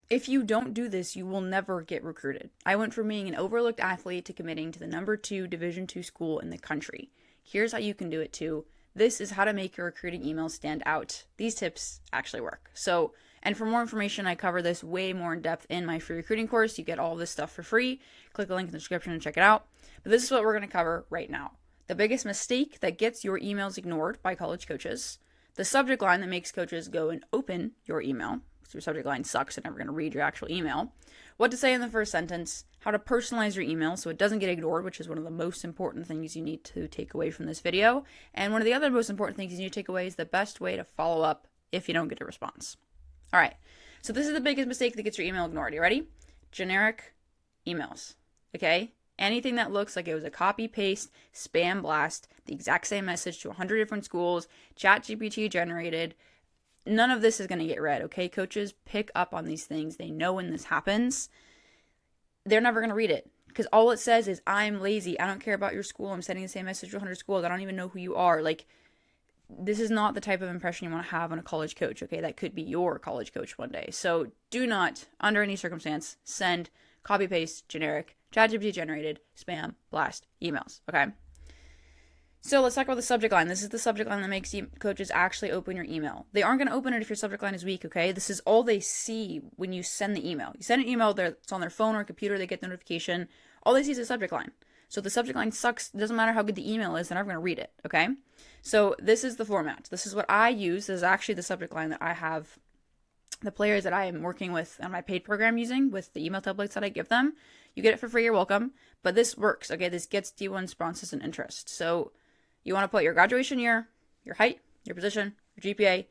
If you don't do this, you will never get recruited. I went from being an overlooked athlete to committing to the number 2 Division 2 school in the country. Here's how you can do it too. This is how to make your recruiting emails stand out. These tips actually work. So, and for more information, I cover this way more in depth in my free recruiting course. You get all this stuff for free. Click the link in the description and check it out. But this is what we're going to cover right now. The biggest mistake that gets your emails ignored by college coaches, the subject line that makes coaches go and open your email. So your subject line sucks, they're never going to read your actual email. What to say in the first sentence, how to personalize your email so it doesn't get ignored, which is one of the most important things you need to take away from this video. And one of the other most important things you need to take away is the best way to follow up if you don't get a response. All right, so this is the biggest mistake that gets your email ignored. You ready? Generic emails, okay? Anything that looks like it was a copy-paste, spam blast, the exact same message to 100 different schools, ChatGPT generated. None of this is going to get read, okay? Coaches pick up on these things. They know when this happens. They're never going to read it because all it says is, I'm lazy. I don't care about your school. I'm sending the same message to 100 schools. I don't even know who you are. Like, this is not the type of impression you want to have on a college coach, okay? That could be your college coach one day. So do not, under any circumstance, send copy-paste, generic, ChatGPT generated, spam, blast emails, okay? So let's talk about the subject line. This is the subject line that makes coaches actually open your email. They aren't going to open it if your subject line is weak, okay? This is all they see when you send the email. You send an email, it's on their phone or computer, they get the notification. All they see is the subject line. So if the subject line sucks, it doesn't matter how good the email is, they're never going to read it, okay? So this is the format. This is what I use. This is actually the subject line that I have the players that I am working with on my paid program using with the email templates that I give them. You get it for free, you're welcome. But this works, okay? This gets D1 responses and interest. So you want to put your graduation year, your height, your position, your GPA,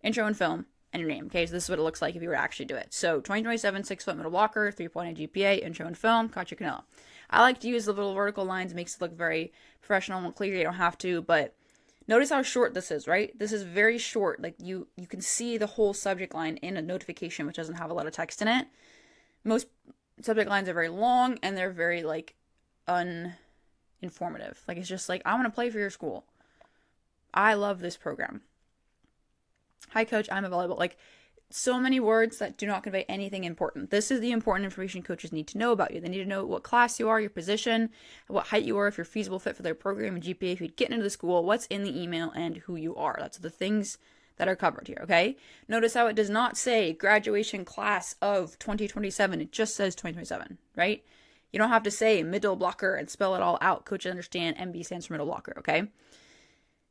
intro and film, and your name. Okay, so this is what it looks like if you were to actually do it. So 2027, 6-foot middle blocker, 3.8 GPA, intro and film, caught your Canelo. I like to use the little vertical lines. It makes it look very professional and clear. You don't have to, but notice how short this is, right? This is very short. Like you can see the whole subject line in a notification, which doesn't have a lot of text in it. Most subject lines are very long and they're very like informative. Like it's just like, I want to play for your school. I love this program. Hi coach, I'm a volleyball. Like so many words that do not convey anything important. This is the important information coaches need to know about you. They need to know what class you are, your position, what height you are, if you're feasible fit for their program and GPA, if you'd get into the school, what's in the email, and who you are. That's the things that are covered here, okay? Notice how it does not say graduation class of 2027. It just says 2027, right? You don't have to say middle blocker and spell it all out. Coaches understand MB stands for middle blocker, okay?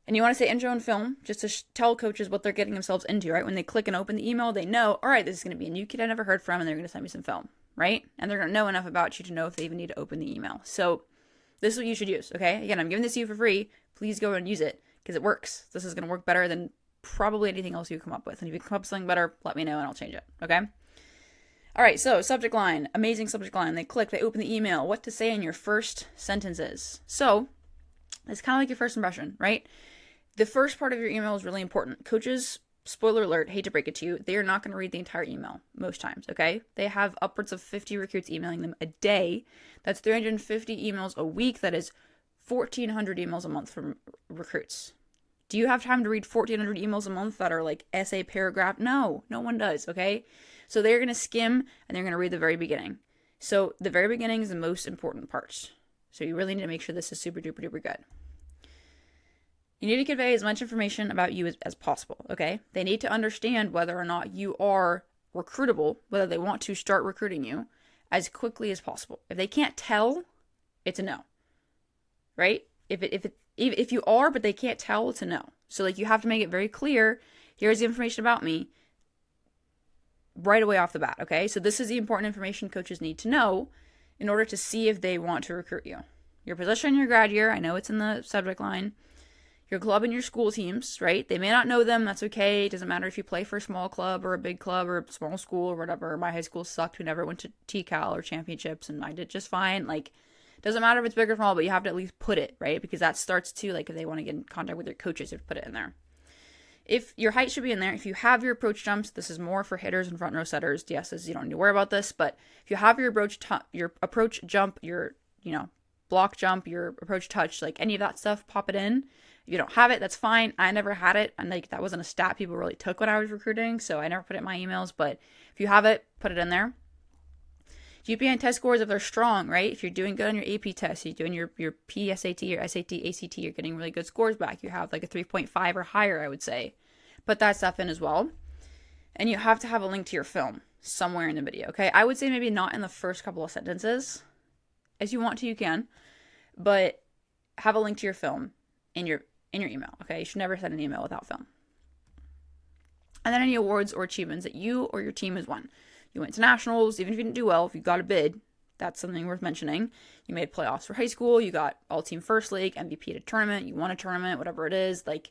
And you want to say intro and film just to tell coaches what they're getting themselves into, right? When they click and open the email, they know, all right, this is going to be a new kid I never heard from, and they're going to send me some film, right? And they're going to know enough about you to know if they even need to open the email. So this is what you should use, okay? Again, I'm giving this to you for free. Please go and use it because it works. This is going to work better than probably anything else you come up with. And if you come up with something better, let me know and I'll change it, okay? All right, so subject line, amazing subject line. They click, they open the email, what to say in your first sentences. So it's kind of like your first impression, right? The first part of your email is really important. Coaches, spoiler alert, hate to break it to you, they are not going to read the entire email most times, okay? They have upwards of 50 recruits emailing them a day. That's 350 emails a week. That is 1,400 emails a month from recruits. Do you have time to read 1,400 emails a month that are like essay paragraph? No, no one does, okay? So they're going to skim and they're going to read the very beginning. So the very beginning is the most important part. So you really need to make sure this is super duper duper good. You need to convey as much information about you as possible, okay? They need to understand whether or not you are recruitable, whether they want to start recruiting you as quickly as possible. If they can't tell, it's a no, right? If you are, but they can't tell, it's a no. So like you have to make it very clear, here's the information about me right away off the bat, okay? So this is the important information coaches need to know in order to see if they want to recruit you. Your position, your grad year, I know it's in the subject line. Your club and your school teams, right? They may not know them, that's okay. It doesn't matter if you play for a small club or a big club or a small school or whatever. My high school sucked. We never went to TCAL or championships and I did just fine. Like, doesn't matter if it's big or small, but you have to at least put it, right? Because that starts to, like, if they want to get in contact with their coaches, you have to put it in there. If your height should be in there, if you have your approach jumps, this is more for hitters and front row setters. DSs, you don't need to worry about this, but if you have your approach jump, your block jump, your approach touch, like any of that stuff, pop it in. If you don't have it, that's fine. I never had it. And like, that wasn't a stat people really took when I was recruiting. So I never put it in my emails, but if you have it, put it in there. GPA and test scores, if they're strong, right? If you're doing good on your AP test, you're doing your PSAT or SAT, ACT, you're getting really good scores back. You have like a 3.5 or higher, I would say. Put that stuff in as well. And you have to have a link to your film somewhere in the video, okay? I would say maybe not in the first couple of sentences. As you want to, you can. But have a link to your film in your email, okay? You should never send an email without film. And then any awards or achievements that you or your team has won. You went to nationals, even if you didn't do well, if you got a bid, that's something worth mentioning. You made playoffs for high school, you got all-team first league, MVP at a tournament, you won a tournament, whatever it is, like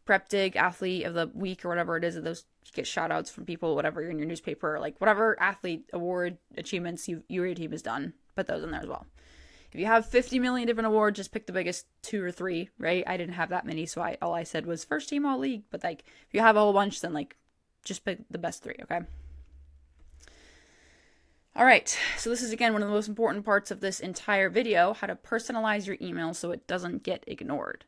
Prep Dig, Athlete of the Week, or whatever it is, those you get shout-outs from people, whatever in your newspaper, like whatever athlete award achievements you or your team has done, put those in there as well. If you have 50 million different awards, just pick the biggest 2 or 3, right? I didn't have that many, so all I said was first team all league, but like if you have a whole bunch, then like just pick the best 3, okay? All right, so this is, again, one of the most important parts of this entire video, how to personalize your email so it doesn't get ignored.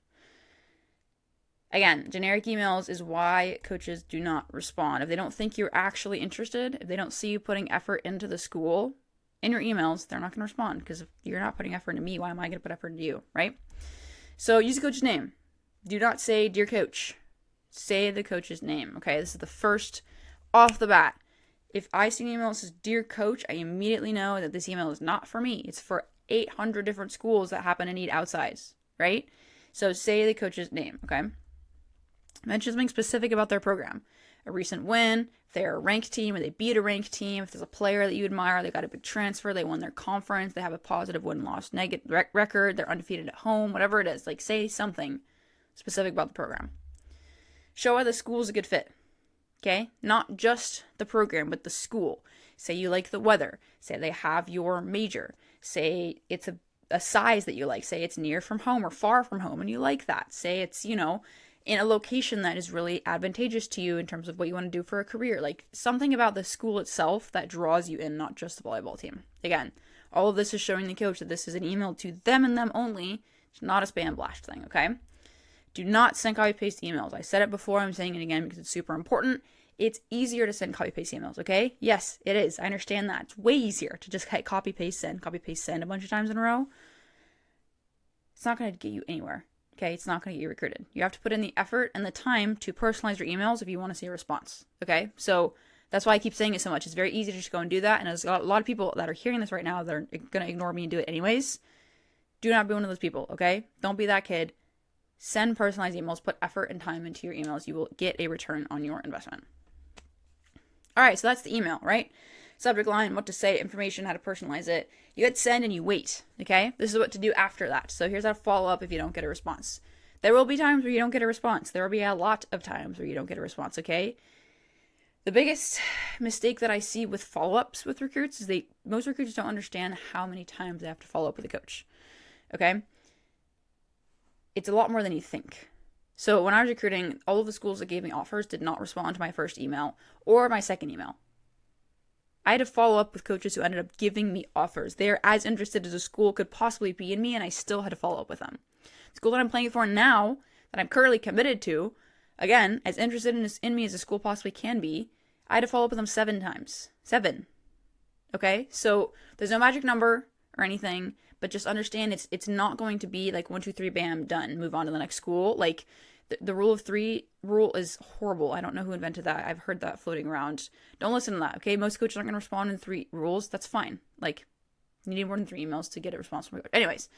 Again, generic emails is why coaches do not respond. If they don't think you're actually interested, if they don't see you putting effort into the school in your emails, they're not going to respond, because if you're not putting effort into me, why am I going to put effort into you, right? So use the coach's name. Do not say, dear coach. Say the coach's name, okay? This is the first off the bat. If I see an email that says, dear coach, I immediately know that this email is not for me. It's for 800 different schools that happen to need outsides, right? So say the coach's name, okay? Mention something specific about their program. A recent win, if they're a ranked team or they beat a ranked team, if there's a player that you admire, they got a big transfer, they won their conference, they have a positive win-loss record, they're undefeated at home, whatever it is. Like, say something specific about the program. Show why the school's a good fit. Okay, not just the program, but the school. Say you like the weather. Say they have your major. Say it's a size that you like. Say it's near from home or far from home and you like that. Say it's, in a location that is really advantageous to you in terms of what you want to do for a career. Like something about the school itself that draws you in, not just the volleyball team. Again, all of this is showing the coach that this is an email to them and them only. It's not a spam blast thing, okay? Do not send copy-paste emails. I said it before, I'm saying it again because it's super important. It's easier to send copy-paste emails, okay? Yes, it is. I understand that. It's way easier to just hit copy-paste, send a bunch of times in a row. It's not going to get you anywhere, okay? It's not going to get you recruited. You have to put in the effort and the time to personalize your emails if you want to see a response, okay? So that's why I keep saying it so much. It's very easy to just go and do that, and there's a lot of people that are hearing this right now that are going to ignore me and do it anyways. Do not be one of those people, okay? Don't be that kid. Send personalized emails, put effort and time into your emails. You will get a return on your investment. All right, so that's the email, right? Subject line, what to say, information, how to personalize it. You hit send and you wait, okay? This is what to do after that. So here's how to follow up if you don't get a response. There will be times where you don't get a response. There will be a lot of times where you don't get a response, okay? The biggest mistake that I see with follow-ups with recruits is most recruits don't understand how many times they have to follow up with a coach, okay? It's a lot more than you think. So when I was recruiting, all of the schools that gave me offers did not respond to my first email or my second email. I had to follow up with coaches who ended up giving me offers. They are as interested as a school could possibly be in me, and I still had to follow up with them. The school that I'm playing for now, that I'm currently committed to, again, as interested in me as a school possibly can be, I had to follow up with them 7 times. 7. Okay? So there's no magic number or anything. But just understand it's not going to be like 1, 2, 3, bam, done, move on to the next school. Like the rule of 3 rule is horrible. I don't know who invented that. I've heard that floating around. Don't listen to that, okay? Most coaches aren't going to respond in 3 rules. That's fine. Like you need more than 3 emails to get a response from a coach. Anyways,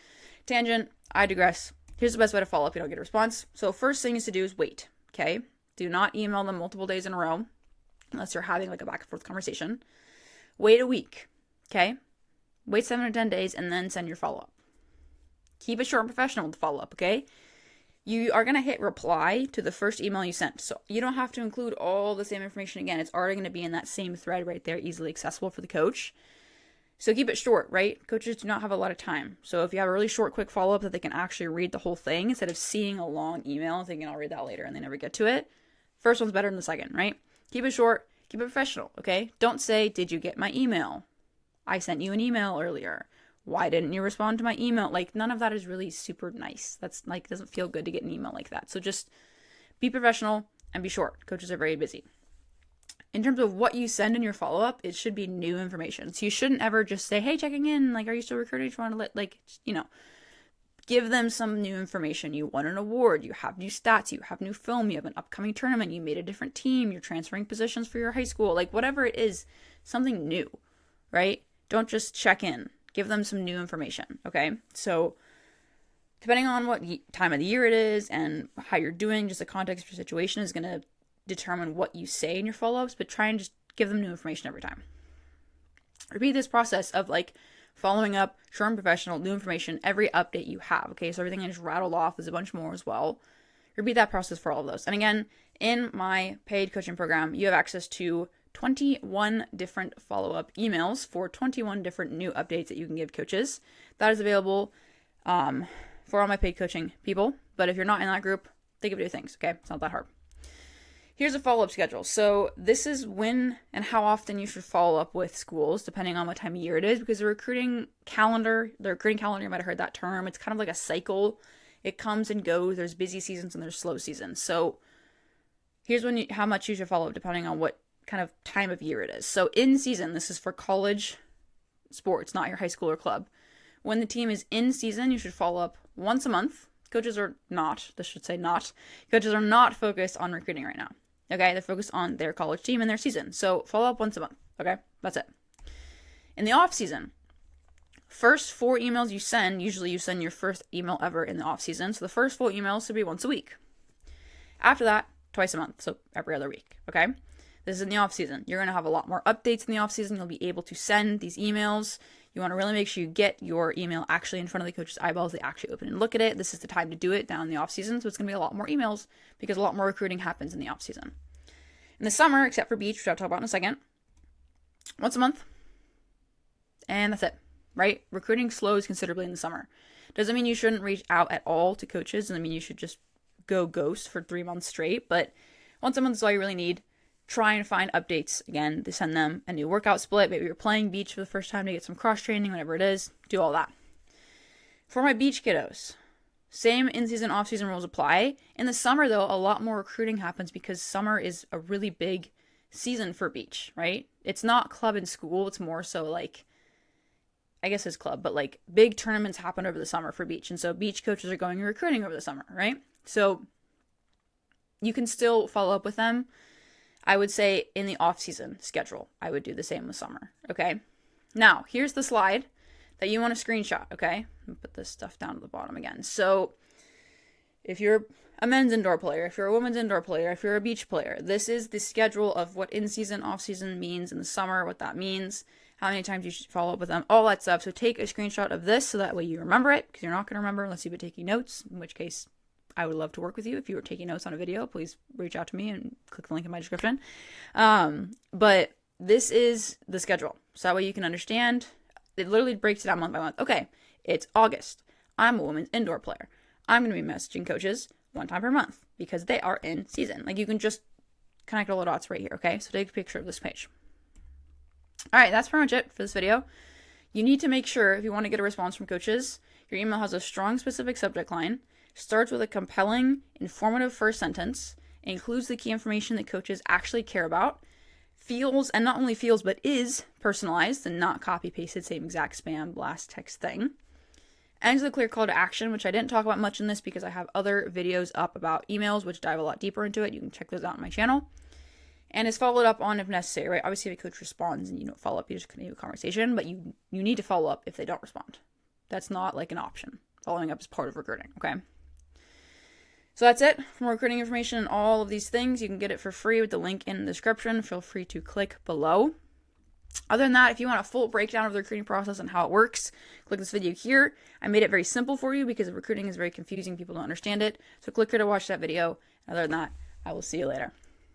tangent, I digress. Here's the best way to follow up if you don't get a response. So first thing is to do is wait, okay? Do not email them multiple days in a row unless you're having like a back and forth conversation. Wait a week, okay? Wait 7 or 10 days and then send your follow-up. Keep it short and professional with the follow-up, okay? You are going to hit reply to the first email you sent. So you don't have to include all the same information again. It's already going to be in that same thread right there, easily accessible for the coach. So keep it short, right? Coaches do not have a lot of time. So if you have a really short, quick follow-up that they can actually read the whole thing instead of seeing a long email and thinking I'll read that later and they never get to it, first one's better than the second, right? Keep it short, keep it professional, okay? Don't say, did you get my email? I sent you an email earlier. Why didn't you respond to my email? Like, none of that is really super nice. That's like, doesn't feel good to get an email like that. So just be professional and be short. Coaches are very busy. In terms of what you send in your follow-up, it should be new information. So you shouldn't ever just say, hey, checking in, like, are you still recruiting? Just want to like, give them some new information. You won an award, you have new stats, you have new film, you have an upcoming tournament, you made a different team, you're transferring positions for your high school, like whatever it is, something new, right? Don't just check in. Give them some new information, okay? So depending on what time of the year it is and how you're doing, just the context of your situation is going to determine what you say in your follow-ups, but try and just give them new information every time. Repeat this process of like following up, short and professional, new information, every update you have, okay? So everything I just rattled off is a bunch more as well. Repeat that process for all of those. And again, in my paid coaching program, you have access to 21 different follow-up emails for 21 different new updates that you can give coaches. That is available for all my paid coaching people. But if you're not in that group, think of two things, okay? It's not that hard. Here's a follow-up schedule. So this is when and how often you should follow up with schools, depending on what time of year it is, because the recruiting calendar, you might have heard that term. It's kind of like a cycle. It comes and goes. There's busy seasons and there's slow seasons. So here's how much you should follow up depending on what kind of time of year it is. So in season, this is for college sports, not your high school or club. When the team is in season, you should follow up once a month. Coaches are not focused on recruiting right now. Okay, they're focused on their college team and their season. So follow up once a month. Okay, that's it. In the off season, first 4 emails you send, usually you send your first email ever in the off season. So the first 4 emails should be once a week. After that, twice a month. So every other week. Okay, this is in the off season. You're going to have a lot more updates in the off season. You'll be able to send these emails. You want to really make sure you get your email actually in front of the coach's eyeballs. They actually open and look at it. This is the time to do it down in the off season. So it's going to be a lot more emails because a lot more recruiting happens in the off season. In the summer, except for beach, which I'll talk about in a second, once a month. And that's it, right? Recruiting slows considerably in the summer. Doesn't mean you shouldn't reach out at all to coaches. Doesn't mean you should just go ghost for 3 months straight. But once a month is all you really need. Try and find updates. Again, to send them a new workout split. Maybe you're playing beach for the first time to get some cross training, whatever it is. Do all that. For my beach kiddos, same in-season, off-season rules apply. In the summer, though, a lot more recruiting happens because summer is a really big season for beach, right? It's not club and school. It's more so like, I guess it's club, but like big tournaments happen over the summer for beach. And so beach coaches are going and recruiting over the summer, right? So you can still follow up with them. I would say in the off-season schedule, I would do the same with summer, okay? Now, here's the slide that you want to screenshot, okay? I'll put this stuff down at the bottom again. So if you're a men's indoor player, if you're a women's indoor player, if you're a beach player, this is the schedule of what in-season, off-season means in the summer, what that means, how many times you should follow up with them, all that stuff. So take a screenshot of this so that way you remember it, because you're not going to remember unless you've been taking notes, in which case I would love to work with you. If you were taking notes on a video, please reach out to me and click the link in my description. But this is the schedule. So that way you can understand. It literally breaks it down month by month. Okay, it's August. I'm a women's indoor player. I'm going to be messaging coaches 1 time per month because they are in season. Like, you can just connect all the dots right here, okay? So take a picture of this page. All right, that's pretty much it for this video. You need to make sure, if you want to get a response from coaches, your email has a strong specific subject line, starts with a compelling, informative first sentence, includes the key information that coaches actually care about, feels, and not only feels, but is personalized and not copy-pasted, same exact spam blast text thing. Ends with a clear call to action, which I didn't talk about much in this because I have other videos up about emails, which dive a lot deeper into it. You can check those out on my channel. And is followed up on if necessary, right? Obviously, if a coach responds and you don't follow up, you just continue a conversation, but you need to follow up if they don't respond. That's not like an option. Following up is part of recruiting, okay? So that's it for recruiting information and all of these things. You can get it for free with the link in the description. Feel free to click below. Other than that, if you want a full breakdown of the recruiting process and how it works, click this video here. I made it very simple for you because recruiting is very confusing. People don't understand it. So click here to watch that video. Other than that, I will see you later.